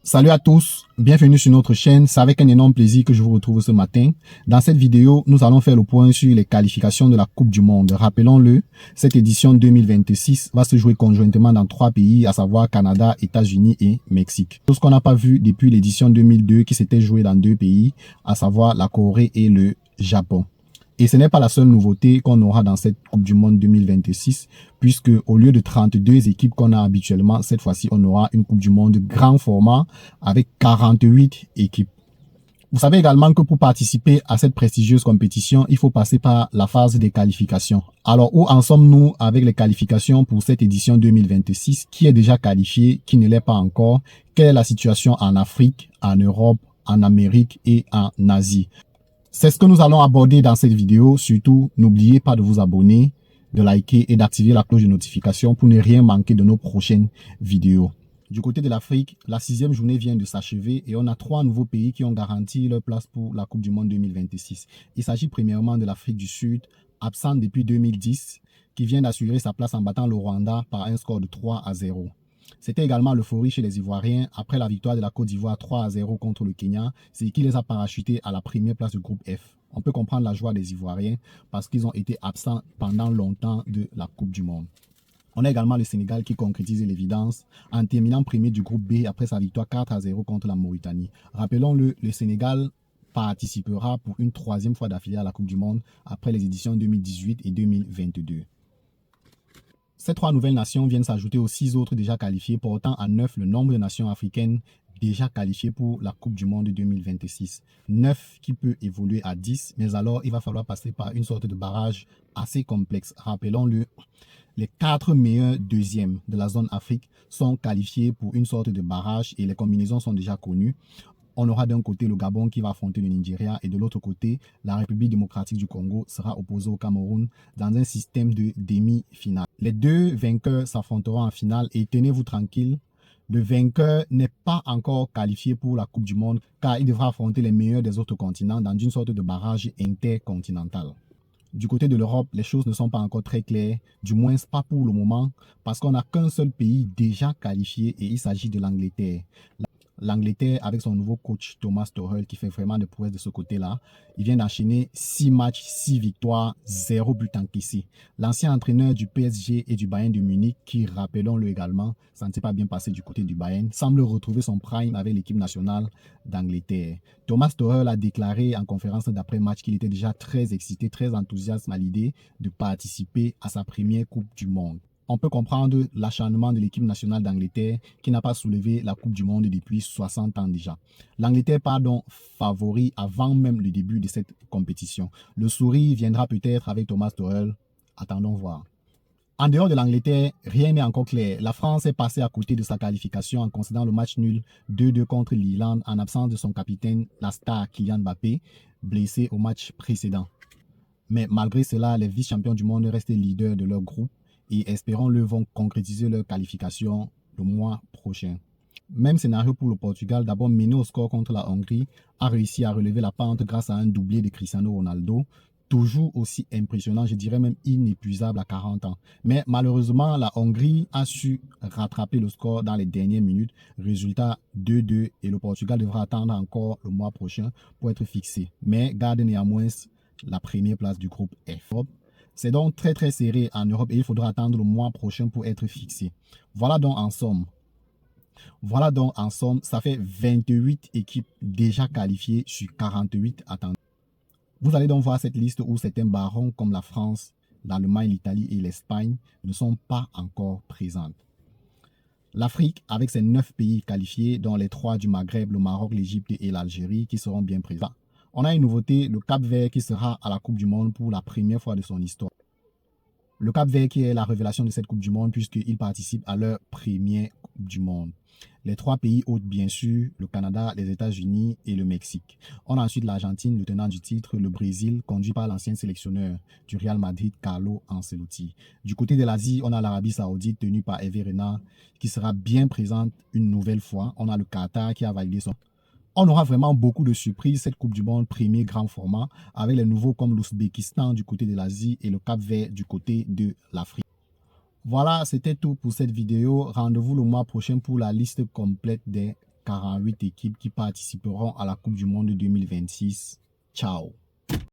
Salut à tous, bienvenue sur notre chaîne. C'est avec un énorme plaisir que je vous retrouve ce matin. Dans cette vidéo, nous allons faire le point sur les qualifications de la Coupe du Monde. Rappelons-le, cette édition 2026 va se jouer conjointement dans 3 pays, à savoir Canada, États-Unis et Mexique. Tout ce qu'on n'a pas vu depuis l'édition 2002 qui s'était jouée dans 2 pays, à savoir la Corée et le Japon. Et ce n'est pas la seule nouveauté qu'on aura dans cette Coupe du Monde 2026, puisque au lieu de 32 équipes qu'on a habituellement, cette fois-ci, on aura une Coupe du Monde grand format avec 48 équipes. Vous savez également que pour participer à cette prestigieuse compétition, il faut passer par la phase des qualifications. Alors, où en sommes-nous avec les qualifications pour cette édition 2026? Qui est déjà qualifié? Qui ne l'est pas encore? Quelle est la situation en Afrique, en Europe, en Amérique et en Asie? C'est ce que nous allons aborder dans cette vidéo. Surtout, n'oubliez pas de vous abonner, de liker et d'activer la cloche de notification pour ne rien manquer de nos prochaines vidéos. Du côté de l'Afrique, la 6e journée vient de s'achever et on a 3 nouveaux pays qui ont garanti leur place pour la Coupe du Monde 2026. Il s'agit premièrement de l'Afrique du Sud, absente depuis 2010, qui vient d'assurer sa place en battant le Rwanda par un score de 3-0. C'était également l'euphorie chez les Ivoiriens après la victoire de la Côte d'Ivoire 3-0 contre le Kenya, ce qui les a parachutés à la première place du groupe F. On peut comprendre la joie des Ivoiriens parce qu'ils ont été absents pendant longtemps de la Coupe du Monde. On a également le Sénégal qui concrétise l'évidence en terminant premier du groupe B après sa victoire 4-0 contre la Mauritanie. Rappelons-le, le Sénégal participera pour une 3e fois d'affilée à la Coupe du Monde après les éditions 2018 et 2022. Ces 3 nouvelles nations viennent s'ajouter aux 6 autres déjà qualifiées, portant à 9 le nombre de nations africaines déjà qualifiées pour la Coupe du Monde 2026. 9 qui peut évoluer à 10, mais alors il va falloir passer par une sorte de barrage assez complexe. Rappelons-le, les 4 meilleurs deuxièmes de la zone Afrique sont qualifiés pour une sorte de barrage et les combinaisons sont déjà connues. On aura d'un côté le Gabon qui va affronter le Nigeria et de l'autre côté, la République démocratique du Congo sera opposée au Cameroun dans un système de demi-finale. Les 2 vainqueurs s'affronteront en finale et tenez-vous tranquille, le vainqueur n'est pas encore qualifié pour la Coupe du Monde car il devra affronter les meilleurs des autres continents dans une sorte de barrage intercontinental. Du côté de l'Europe, les choses ne sont pas encore très claires, du moins pas pour le moment, parce qu'on n'a qu'un seul pays déjà qualifié et il s'agit de l'Angleterre. L'Angleterre, avec son nouveau coach Thomas Tuchel, qui fait vraiment des prouesses de ce côté-là, il vient d'enchaîner 6 matchs, 6 victoires, 0 but encaissé. L'ancien entraîneur du PSG et du Bayern de Munich, qui, rappelons-le également, ça ne s'est pas bien passé du côté du Bayern, semble retrouver son prime avec l'équipe nationale d'Angleterre. Thomas Tuchel a déclaré en conférence d'après-match qu'il était déjà très excité, très enthousiaste à l'idée de participer à sa première Coupe du Monde. On peut comprendre l'acharnement de l'équipe nationale d'Angleterre qui n'a pas soulevé la Coupe du Monde depuis 60 ans déjà. L'Angleterre part donc favori avant même le début de cette compétition. Le sourire viendra peut-être avec Thomas Tuchel. Attendons voir. En dehors de l'Angleterre, rien n'est encore clair. La France est passée à côté de sa qualification en concédant le match nul 2-2 contre l'Irlande en absence de son capitaine, la star Kylian Mbappé, blessé au match précédent. Mais malgré cela, les vice-champions du monde restent leaders de leur groupe et espérons-le vont concrétiser leur qualification le mois prochain. Même scénario pour le Portugal, d'abord mené au score contre la Hongrie, a réussi à relever la pente grâce à un doublé de Cristiano Ronaldo, toujours aussi impressionnant, je dirais même inépuisable à 40 ans. Mais malheureusement, la Hongrie a su rattraper le score dans les dernières minutes, résultat 2-2 et le Portugal devra attendre encore le mois prochain pour être fixé. Mais garde néanmoins la première place du groupe F. C'est donc très serré en Europe et il faudra attendre le mois prochain pour être fixé. Voilà donc en somme, ça fait 28 équipes déjà qualifiées sur 48 attendues. Vous allez donc voir cette liste où certains barons comme la France, l'Allemagne, l'Italie et l'Espagne ne sont pas encore présentes. L'Afrique, avec ses 9 pays qualifiés, dont les 3 du Maghreb, le Maroc, l'Égypte et l'Algérie, qui seront bien présents. On a une nouveauté, le Cap-Vert qui sera à la Coupe du Monde pour la première fois de son histoire. Le Cap-Vert qui est la révélation de cette Coupe du Monde puisqu'il participe à leur première Coupe du Monde. Les 3 pays hôtes, bien sûr, le Canada, les États-Unis et le Mexique. On a ensuite l'Argentine, le tenant du titre, le Brésil, conduit par l'ancien sélectionneur du Real Madrid, Carlo Ancelotti. Du côté de l'Asie, on a l'Arabie Saoudite, tenue par Hervé Renard, qui sera bien présente une nouvelle fois. On a le Qatar qui a validé son... On aura vraiment beaucoup de surprises cette Coupe du Monde premier grand format avec les nouveaux comme l'Ouzbékistan du côté de l'Asie et le Cap-Vert du côté de l'Afrique. Voilà, c'était tout pour cette vidéo. Rendez-vous le mois prochain pour la liste complète des 48 équipes qui participeront à la Coupe du Monde 2026. Ciao.